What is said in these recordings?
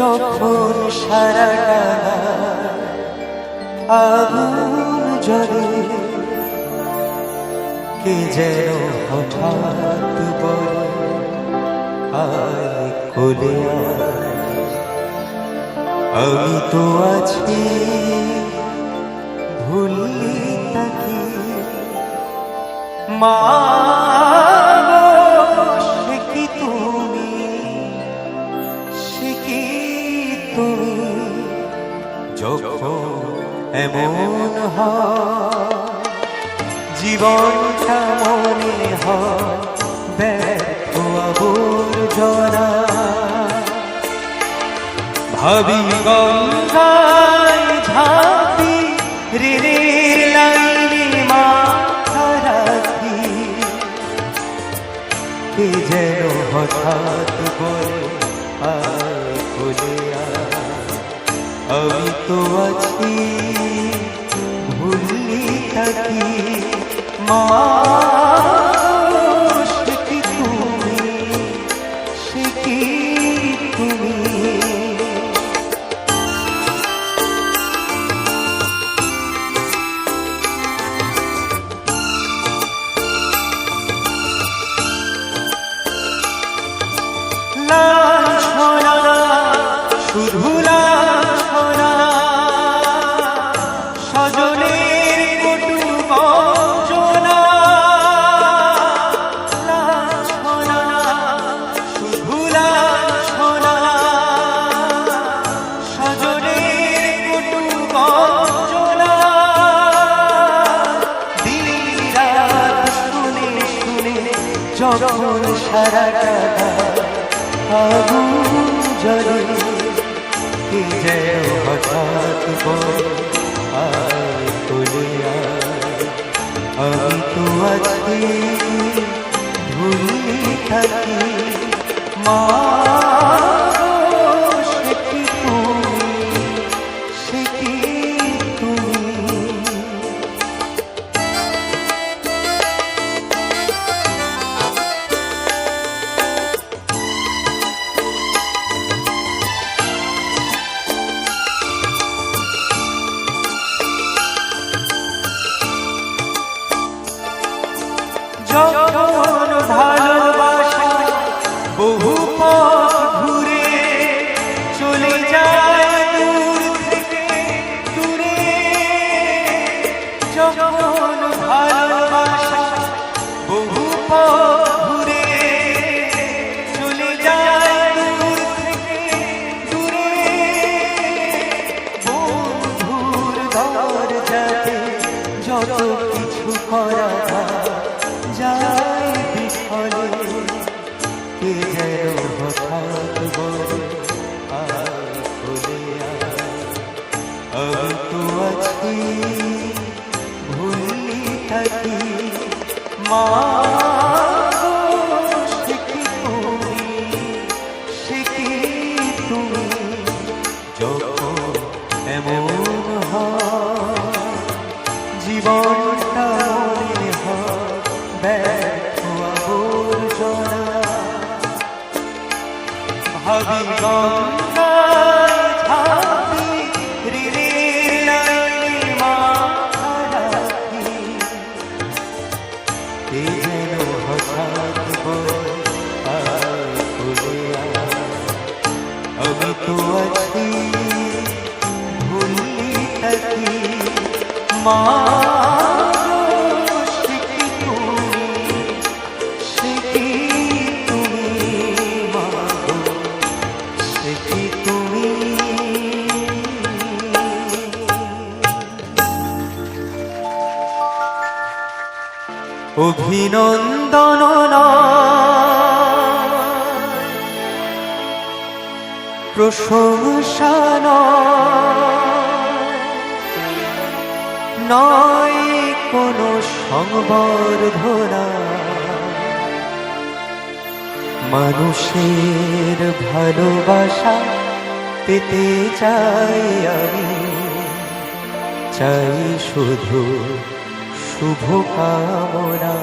যখন সারাটা আগুন জ্বলে, কে যেন হঠাৎ বলে আয় কোলে আয়। আমি তো আছি ভুলি তাকে মা গো, সে কি তুমি, সে কি তুমি, যখন এমন হয় জীবনটা মনে হয় ব্যর্থ আবর্জনা। ভাবি গঙ্গায় ঝাঁপি, ঋণের লাইনে মাথা রাখি, কে যেন হঠাৎ বলে আয় কোলে আয়। আমি তো আছি ভুলি থাকি মা, সে কি তুমি, সে কি তুমি। লাঞ্ছনা, শুধু লাঞ্ছনা, স্বজনের কটু বঞ্চনা। লাঞ্ছনা, শুধু লাঞ্ছনা, স্বজনের কটু বঞ্চনা। দিন রাত শুনে শুনে যখন সারাটা আগুন জ্বলে, কে যেন হঠাৎ বলে আয় কোলে আয়। আমি তো আছি ভুলি থাকি মা গো, সে কি তুমি, সে কি তুমি। যখন ভালোবাসা বহু পথ ঘুরে চলে যায় দূর থেকে দূরে, যখন ভালোবাসা বহু পথ ঘুরে চলে যায় দূর থেকে দূরে, বন্ধুর দরজাতে যত কিছু করা যায় বিফলে, কে যেন হঠাৎ বলে আয় কোলে আয়। আমি তো আছি ভুলি থাকি মা গো, সে কি তুমি, সে কি তুমি, যখন এমন হয় জীবনটা মনে হয় ব্যর্থ আবর্জনা। ভাবি গঙ্গায় ঝাঁপি, ঋণের লাইনে মাথা রাখি, কে যেন হঠাৎ বলে আয় কোলে আয়। আমি তো আছি ভুলি থাকি মা গো, সে কি তুমি, সে কি তুমি, মা গো, সে কি তুমি। অভিনন্দন প্রশংসা নয় কোনো সংবর্ধনা, মানুষের ভালোবাসা পেতে চাই আমি, চাই শুধু শুভকামনা।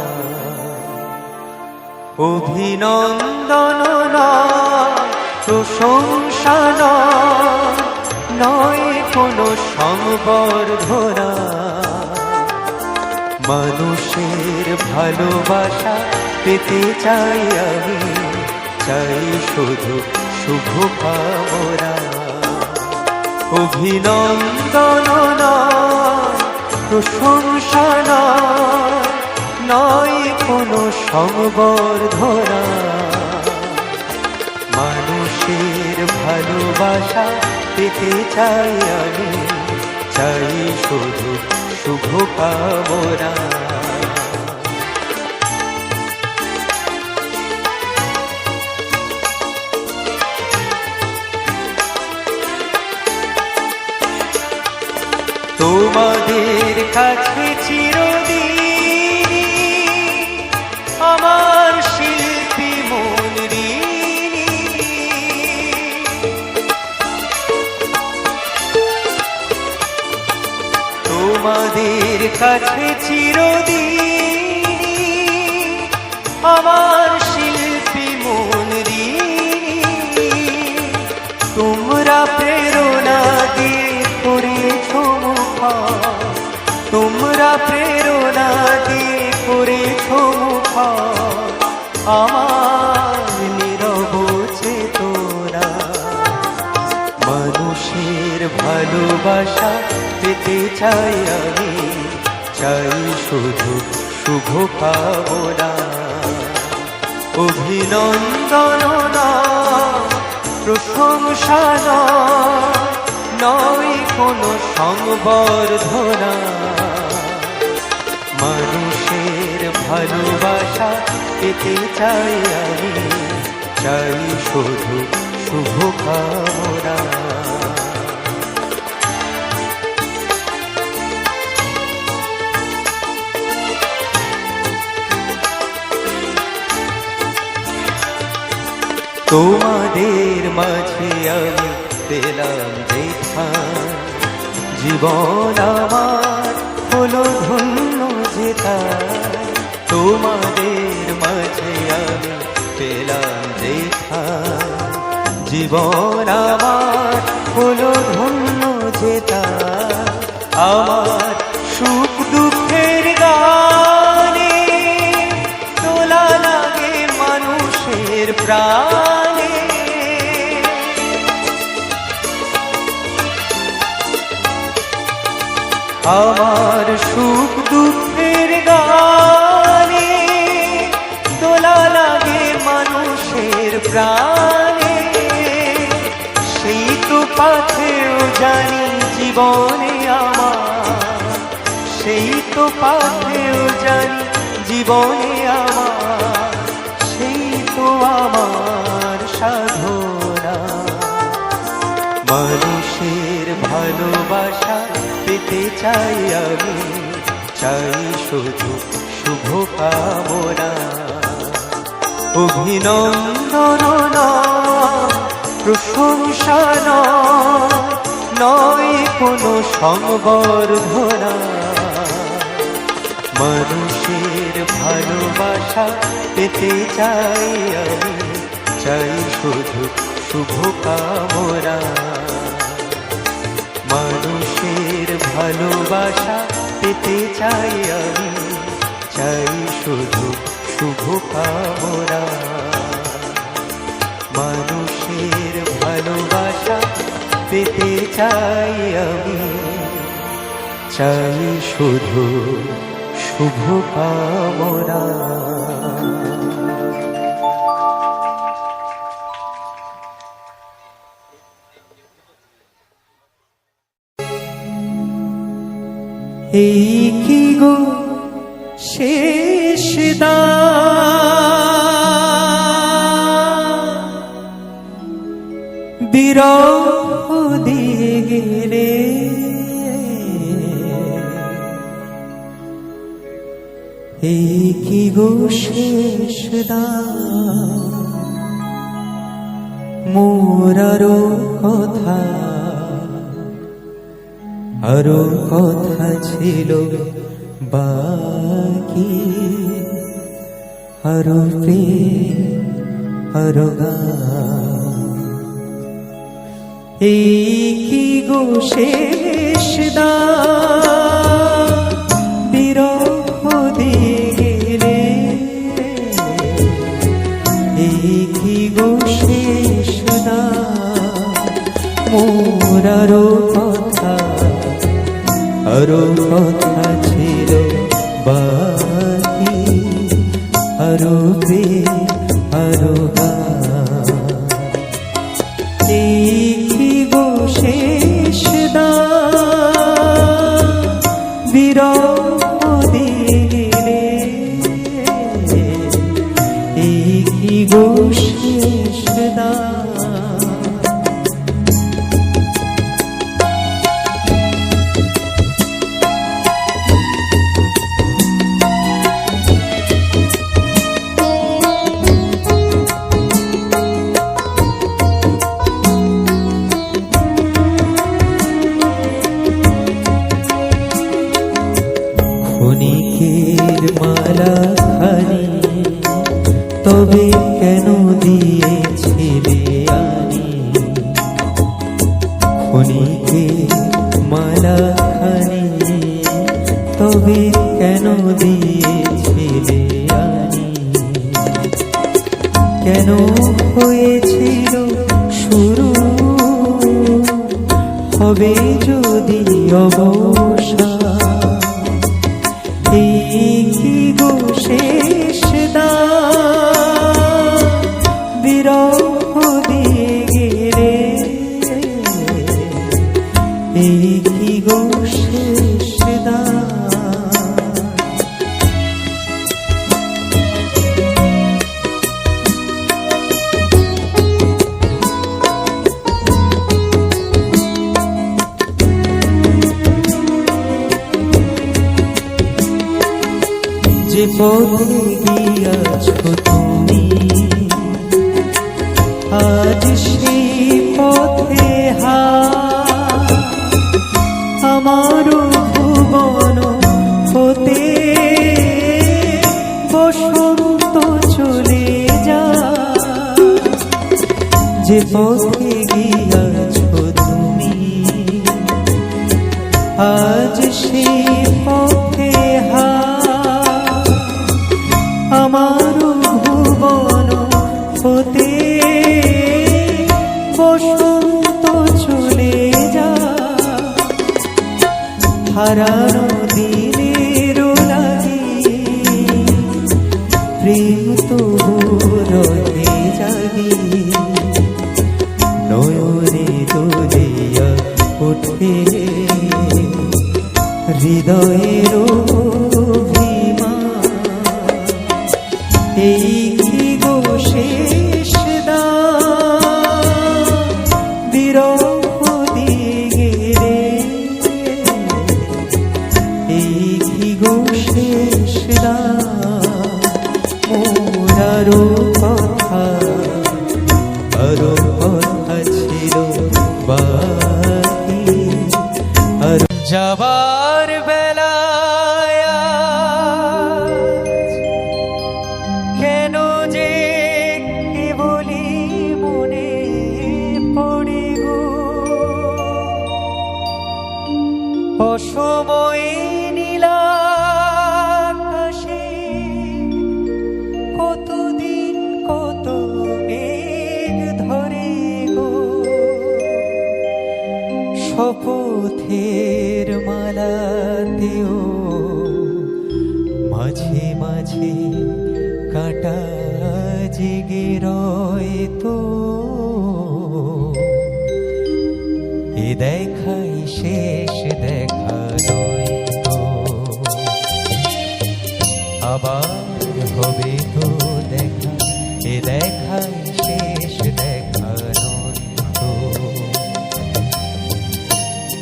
অভিনন্দন প্রশংসা নয় কোনো সংবর্ধনা। মানুষের ভালোবাসা পেতে চাই আমি, চাই শুধু শুভ কামনা। অভিনন্দন প্রশংসা নয় কোনো সংবর্ধনা। মানুষের ভালোবাসা পেতে চাই আমি, চাই শুধু শুভ কামনা। তোমাদের কাছে চিরদিন আমার শিল্পী মন ঋণী। তোমাদের কাছে চিরদিন আমার শিল্পী মন ঋণী। তোমরা প্রেরণা দিয়ে করেছ মুখর, তোমরা প্রেরণা দিয়ে করেছ মুখর আমার নীরব চেতনা। মানুষের ভালোবাসা পেতে চাই আমি, চাই শুধু শুভ কামনা। অভিনন্দন প্রশংসা নয় কোনো সংবর্ধনা। মানুষের ভালোবাসা পেতে চাই আমি, চাই শুধু শুভ কামনা। তোমাদের মাঝে আমি পেলাম দেখা, জীবন আমার হলো ধন্য যেতা। তোমাদের মাঝে আমি পেলাম দেখা, জীবন আমার হলো ধন্য যেতা। আমার সুখ দুঃখের গানে তোলা লাগে মানুষের প্রাণে। আমার সুখ দুঃখের গানে দোলা লাগে মানুষের প্রাণে। সেই তো পাথেও জানি জীবনে আমার, সেই তো পাথেও জানি জীবনে আমার, সেই তো আমার সাধনা। মানুষের ভালোবাসা পেতে চাই আমি, চাই শুধু শুভ কামনা। অভিনন্দন প্রশংসা নয় কোনো সংবর্ধনা। মানুষের ভালোবাসা পেতে চাই আমি, চাই শুধু শুভ কামনা। মানুষের ভালোবাসা পেতে চাই আমি, চাই শুধু শুভ কামনা। মানুষের ভালোবাসা পেতে চাই আমি, চাই শুধু শুভ কামনা। এই কি গো শেষ বিরহ দিয়ে গেলে, এই কি গো শেষ মোর আরো কথা, আরো কথা ছিল বাকি, আরো প্রেম আরো গান। এই কি গো শেষ দ্বার, বিরহ দিয়ে গেলে। এই কি গো শেষ দ্বার, মোর আরো কথা ছিল বাকি, আরো আরো এই কি গো শেষ দ্বার, বিরহ দিয়ে গেলে। এই কি গো শেষ দ্বার। ক্ষণিকের মালা খানি তবে কেন দিয়েছিলে আনি। ক্ষণিকের মালা খানি তবে কেন দিয়েছিলে আনি। কেন হয়েছিল শুরু, হবে যদি অবসান। এই কি গো শেষ দ্বার, বিরহ দিয়ে গেলে। এই কি গো শেষ দ্বার। যে পথে গিয়াছ তুমি, আজ সেই পথে আমার ভুবন হতে বসন্ত চলে যা। যে পথে গিয়াছ তুমি, আজ সেই পথে আমার ভুবন হতে বসন্ত চলে যা। হারানো দিনের লাগি প্রেম তবু রহে জাগি। নয়নে দোলিয়া ওঠে হৃদয়ের অভিমান। এই কি গো শেষ দ্বার, বিরহ দিয়ে গেলে। এই কি গো শেষ দ্বার, মোর আরো কথা ছিল বাকি, আর যাবার বেলায় কেন যে কেবলি মনে পড়ে গো। অসময়ে নীলাকাশে কতদিন কত মেঘ ধরে গো। শপথের মালাতেও মাঝে মাঝে কাঁটা জেগে রয় তো। এ দেখাই শেষ দেখা নয় তো, আবার হবে তো দেখা। এ দেখাই শেষ দেখা নয় তো।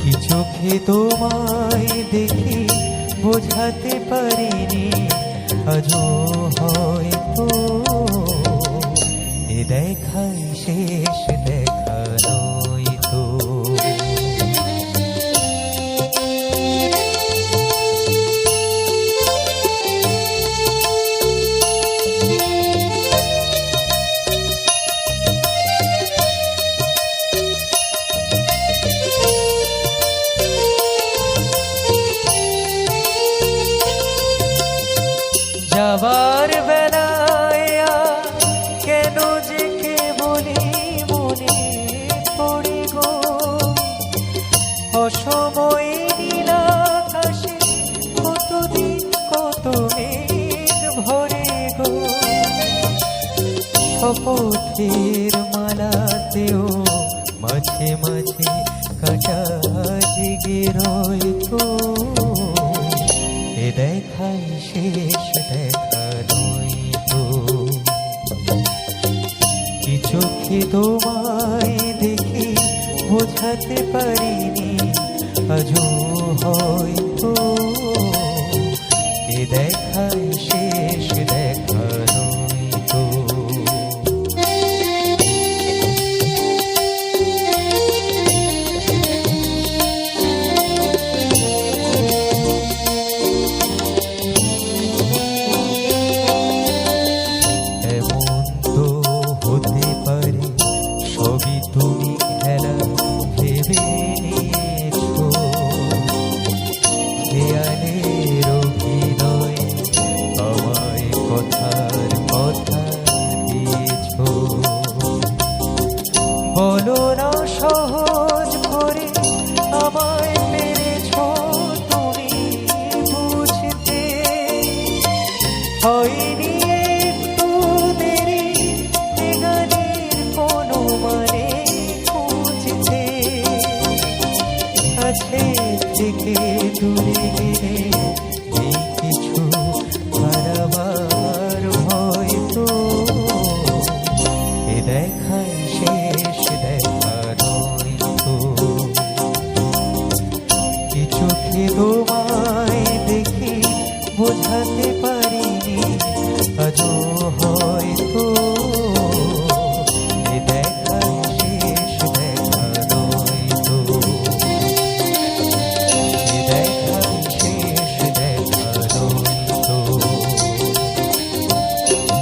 কি চোখে তোমায় দেখি বোঝাতে পারিনি আজও হয়তো। এ দেখাই শেষ দেখা নয় তো। শপথের মালাতেও মাঝে মাঝে কাটা জেগে রইতো। এ দেখাই শেষ দেখা নইতো। কি চোখে তোমায় দেখে বোঝাতে পারিনি আজও হয়তো এ দেখাই শেষ দেখা নইতো। এমন তো হতে পারে সবই তুমি খেলা ভেবে নিয়েছো। খেয়ালের অভিনয় আমায় কথার কথা দিয়েছো। বলো না সহজ করে আমায় পেরেছো তুমি বুঝতে। হয়নি একটু দেরি এ গানের কোনো মানে খুঁজতে। কাছে থেকে দূরে গেলে এই কিছু হারাবার হয়তো এ দেখাই শেষ দেখা নয়তো। কি চোখে তোমায় দেখে বোঝাতে পারিনি আজও হয়তো এ দেখাই শেষ দেখা নয়তো। এ দেখাই শেষ দেখা নয়তো।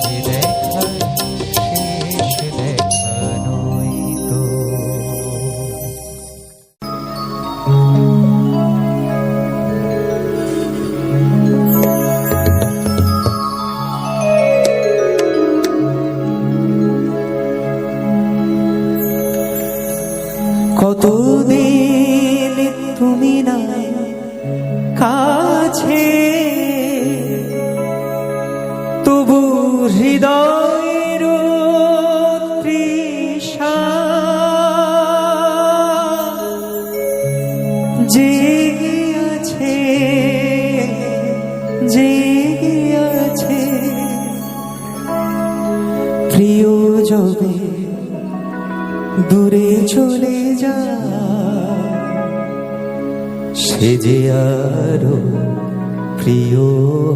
এ দেখাই শেষ দেখা নয়তো। কতদিন তুমি নাই কাছে তবু হৃদয়ের তৃষা জেগে আছে, জেগে আছে। প্রিয় যবে দূরে চলে যা সে যে আরো প্রিয়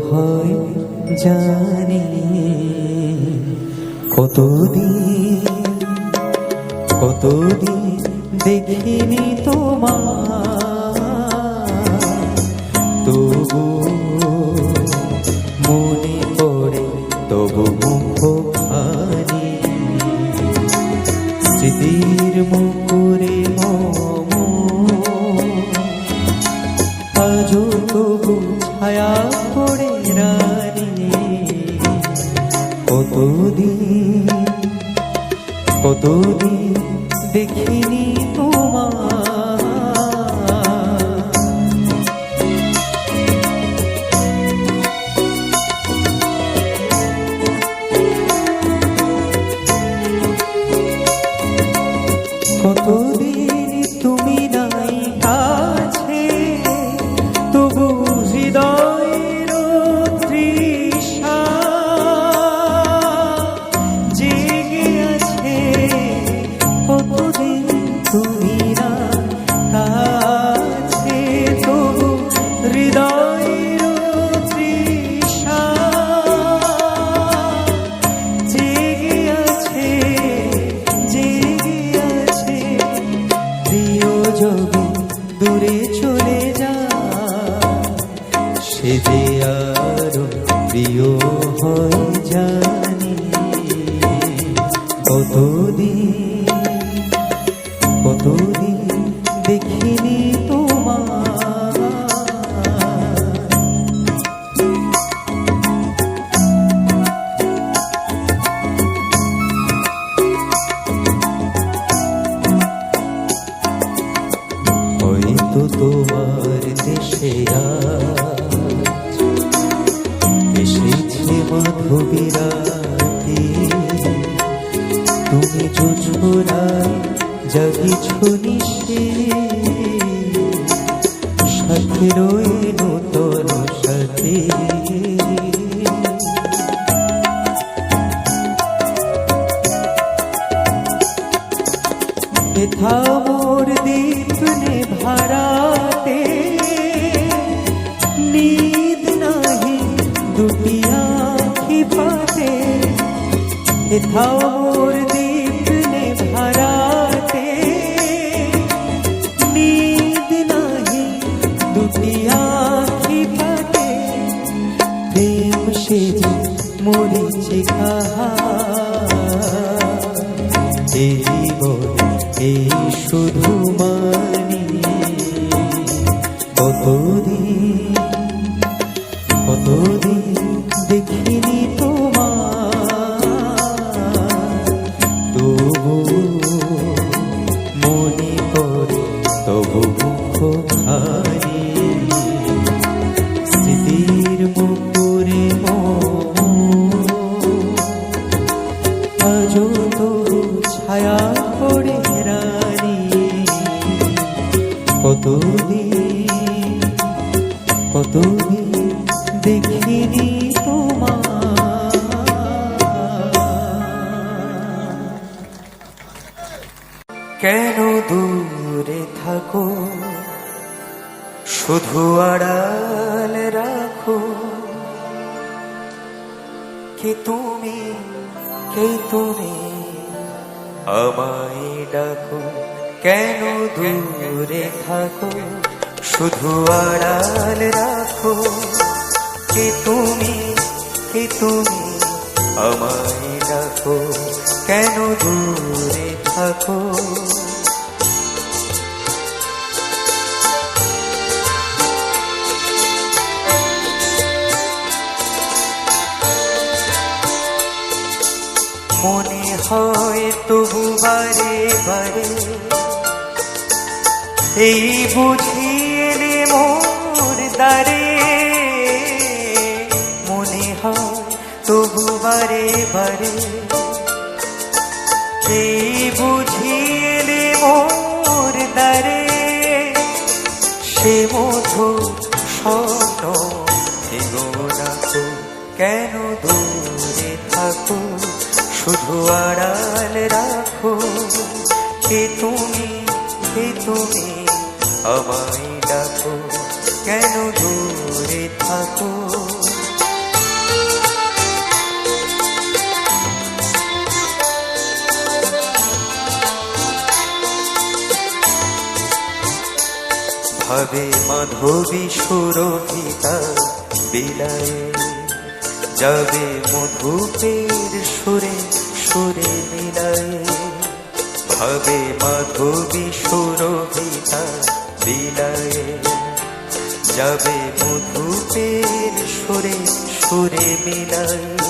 হয় জানি। কতদিন দেখিনি তোমার তবু মনে পড়ে তবু মুখখানি। স্মৃতির মুকুরে মম আজও তবু ছায়া পড়ে রানী। কতদিন দেখিনি তোমার কতদিন তুমি নাই কাছে তবু হৃদয়ের তৃষা জেগে আছে। কতদিন তুমি না কাছে তবু হৃদয়ের তৃষা জেগে আছে, জেগে আছে। প্রিয় যবে দূরে চলে যা সে যে আরো প্রিয় হয় জানি। কতদিন দেখিনি তোমার হয়তো তোমার দেশে আজ এসেছে মাধবীরাতে এলোই নূতন সাথী এথা মোর দীপ নেভারাতে নীদ নাহি দুটি আঁখি পাতে এথা মোর দীপ নেভারাতে নীদ নাহি দুটি আঁখি পাতে প্রেম সেজে মরিচিকা এই জীবন এই শুধু মানি কতদিন দেখিনি তোমার তবু মনে করে তবু মুখখানি স্মৃতির মুখরে আজও তো ছায়া পড়ে রানী কতদিন দেখিনি তোমার কেন দূরে থাকো শুধু আড়াল রাখো কে তুমি আমায় ডাকো কেন দূরে থাকো শুধু আড়াল রাখো কে তুমি আমায় ডাকো কেন দূরে থাকো মনে হয় তবু বারে বারে এই বুঝিয়ে মোর দ্বারে মনে হয় তবু বারে বারে এই বুঝিয়ে মোর দ্বারে সে মধুর স্বপ্ন এগো রাখো কেন দূরে থাকো শুধু আড়াল রাখো কে তুমি আমায় ডাকো কেন দূরে থাকো ভাবে মাধবী সুরভিতা বিলায়ে যাবে মধুপের সুরে সুরে মিলায়ে ভাবে মাধবী সুরভিতা বিলায়ে যাবে মধুপের সুরে সুরে মিলায়ে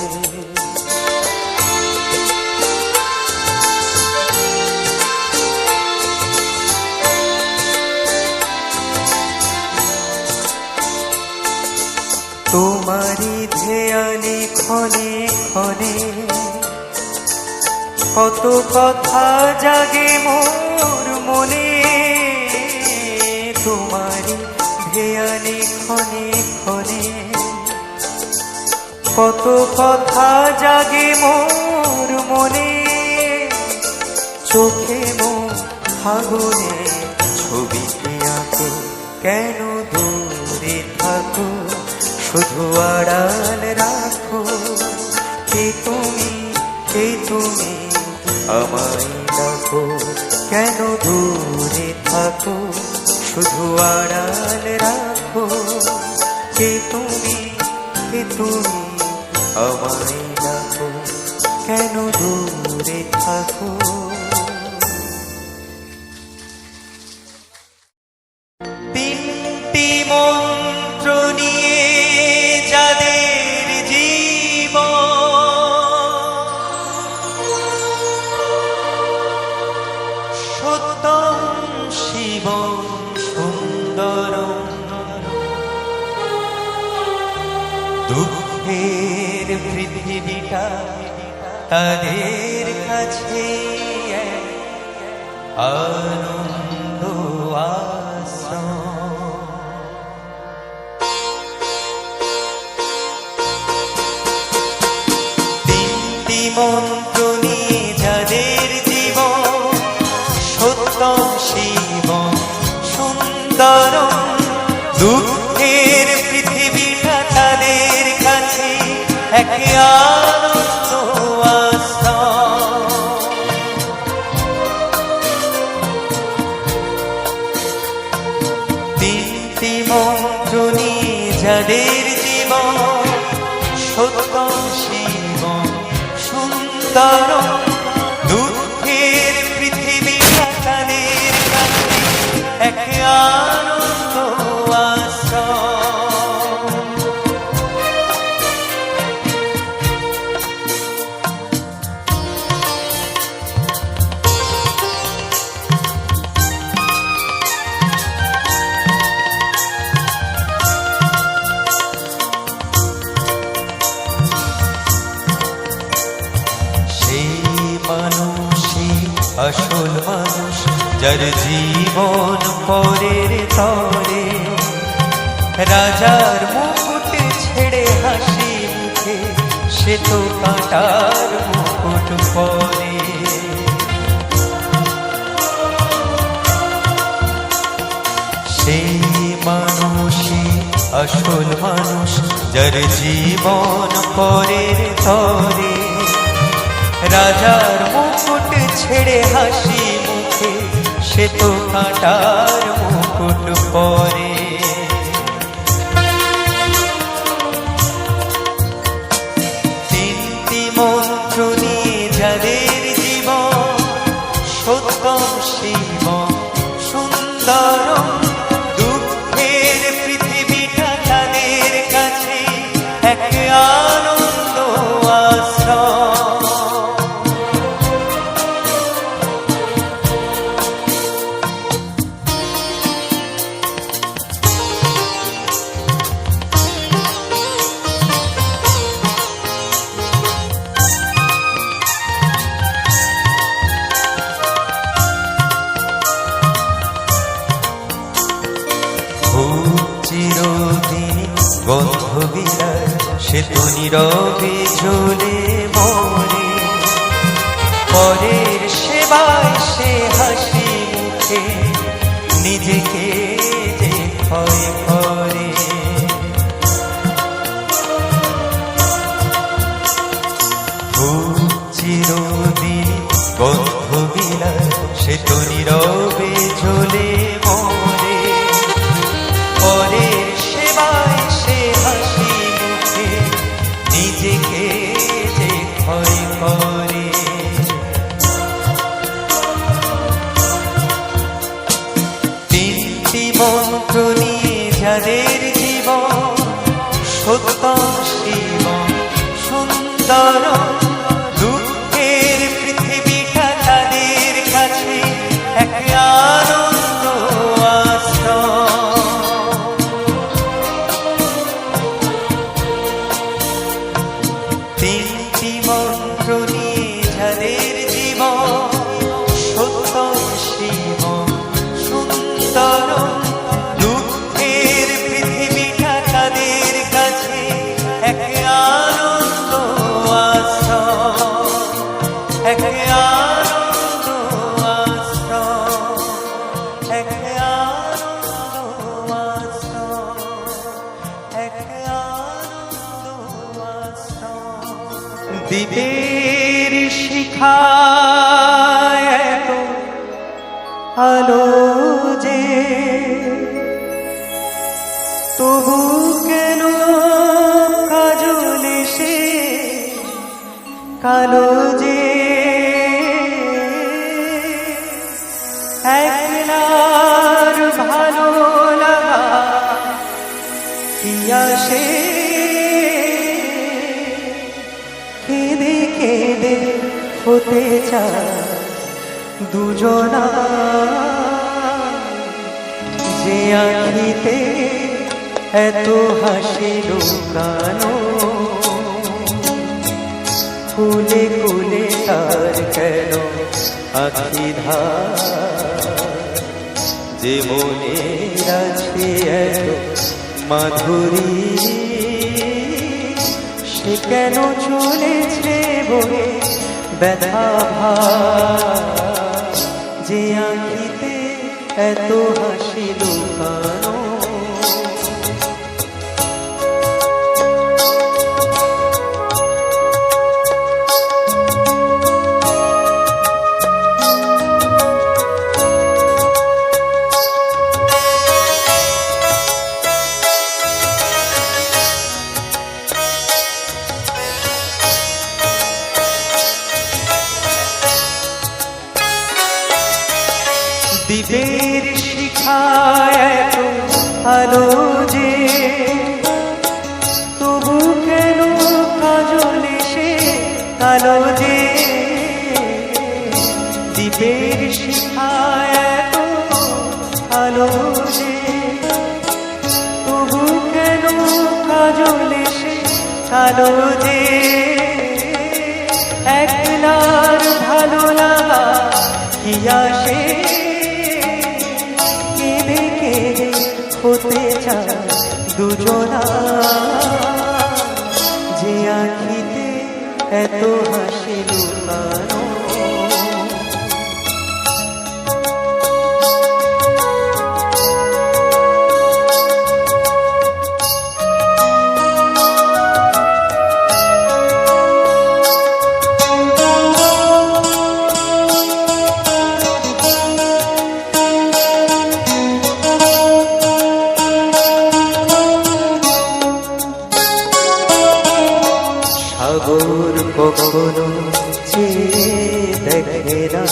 তোমারি ধ্যানে ক্ষণে ক্ষণে কত কথা জাগে মোর মনে তোমারি ধ্যানে ক্ষণে ক্ষণে কত কথা জাগে মোর মনে চোখে মোর ফাগুনে ছবি আঁকো কেন দূরে থাকো শুধু আড়াল রাখো কে তুমি আমায় ডাকো কেন দূরে থাকো শুধু আড়াল রাখো কে তুমি আমায় ডাকো কেন দূরে থাকো তিনটি মন্ত্র নিয়ে যাদের সত্যম শিবম সুন্দরম দুঃখের পৃথিবীটা তাদের কাছে আনন্দ আশ্রম মন্ত্র নিয়ে যাদের জীবন সত্যম শিবম সুন্দরম, দুঃখের পৃথিবীটা তাদের কাছে এক আনন্দ আশ্রম। তিনটি মন্ত্র নিয়ে যাদের জীবন সত্যম শিবম সুন্দরম, দুঃখের পৃথিবীটা তাদের কাছে এক আনন্দ আশ্রম। মানুষই আসল মানুষ, যার জীবন পরের তরে, রাজার মুকুট ছেড়ে হাসি মুখে সে তো কাঁটার মুকুট পরে। সেই মানুষই আসল মানুষ, যার জীবন পরের তরে, রাজার মুকুট ছেড়ে হাসি মুখে সে তো কাঁটার মুকুট পরে। তিনটি মন্ত্র নিয়ে যাদের জীবন সত্যম শিবম সুন্দরম, দুঃখের পৃথিবীটা তাদের কাছে এক আনন্দ আশ্রম। চিরদিন গন্ধ বিলায় সে তো নীরবে জ্বলে মরে, পরের সেবায় সে হাসি মুখে নিজেকে যে ক্ষয় করে। চিরদিন গন্ধ বিলায় সে তো নীরবে জ্বলে মরে, পরের সেবায় সে হাসি মুখে নিজেকে যে ক্ষয় করে। তিনটি মন্ত্র নিয়ে যাদের জীবন সত্যম শিবম সুন্দরম, দুঃখের পৃথিবীটা তাদের কাছে এক আনন্দ আশ্রম। তিনটি মন্ত্র নিয়ে যাদের জীবন সত্যম শিবম সুন্দরম, দুঃখের পৃথিবীটা তাদের কাছে এক আনন্দ আশ্রম, এক আনন্দ আশ্রম, এক আনন্দ আশ্রম, এক আনন্দ আশ্রম। দ্বীপের শিখায় এত আলো যে, তবু কেন কাজল সে কালো যে, একলার ভালো লাগা কি আসে, কেঁদে কেঁদে হতে চায় দুজনা, যে আখিতে এত হাসি লুকানো, ফুলে ফুলে তার কেন আখি ধার, যে মনে আছে এত মাধুরী সে কেন চলেছে বলে ব্যথা ভার, যে আঁখিতে এত হাসি লুকানো। দ্বীপের শিখায় এত আলো যে, তবু কেন কাজল এসে কালো যে। দ্বীপের শিখায় এত আলো যে, তবু কেন কাজল এসে কালো যে। একলার ভালো লাগা কি আসে, হতে চায় দুজনা, যে আঁখিতে এত হাসি লুকানো। সাগর কখনো চেয়ে দেখে না,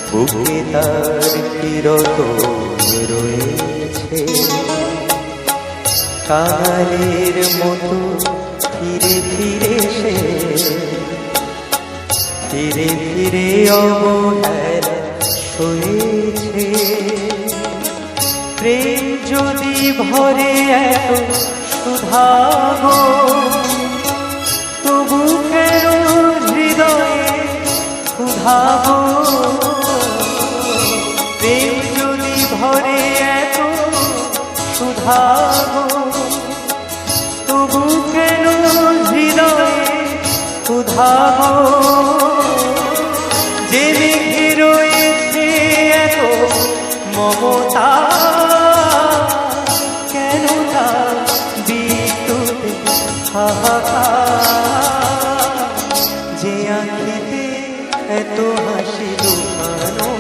বুকে তার কিরত রয়েছে। কাঙালের মতো ফিরে ফিরে সে, ফিরে ফিরে অবহেলা সয়েছে। প্রেম যদি ভরে এত সুধা গো, তবু কেন হৃদয়ে ক্ষুধা গো। প্রেম যদি ভরে এত সুধা গো, তবু কেন হৃদয়ে ক্ষুধা গো। যে মেঘে রয়েছে এত মমতা, কেন তা বিদ্যুতে হাহাকার। যে আঁখিতে এত হাসি লুকানো,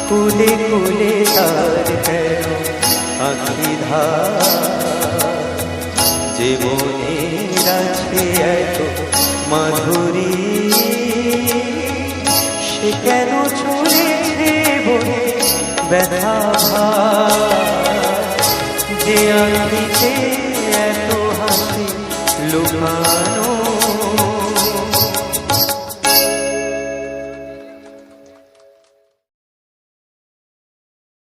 কুলে কুলে তার কেন আঁখি ধার। যে মনের আছে এত মাধুরী, সে কেন চলেছে বলে ব্যথা ভার। যে আঁখিতে এত হাসি লুকানো।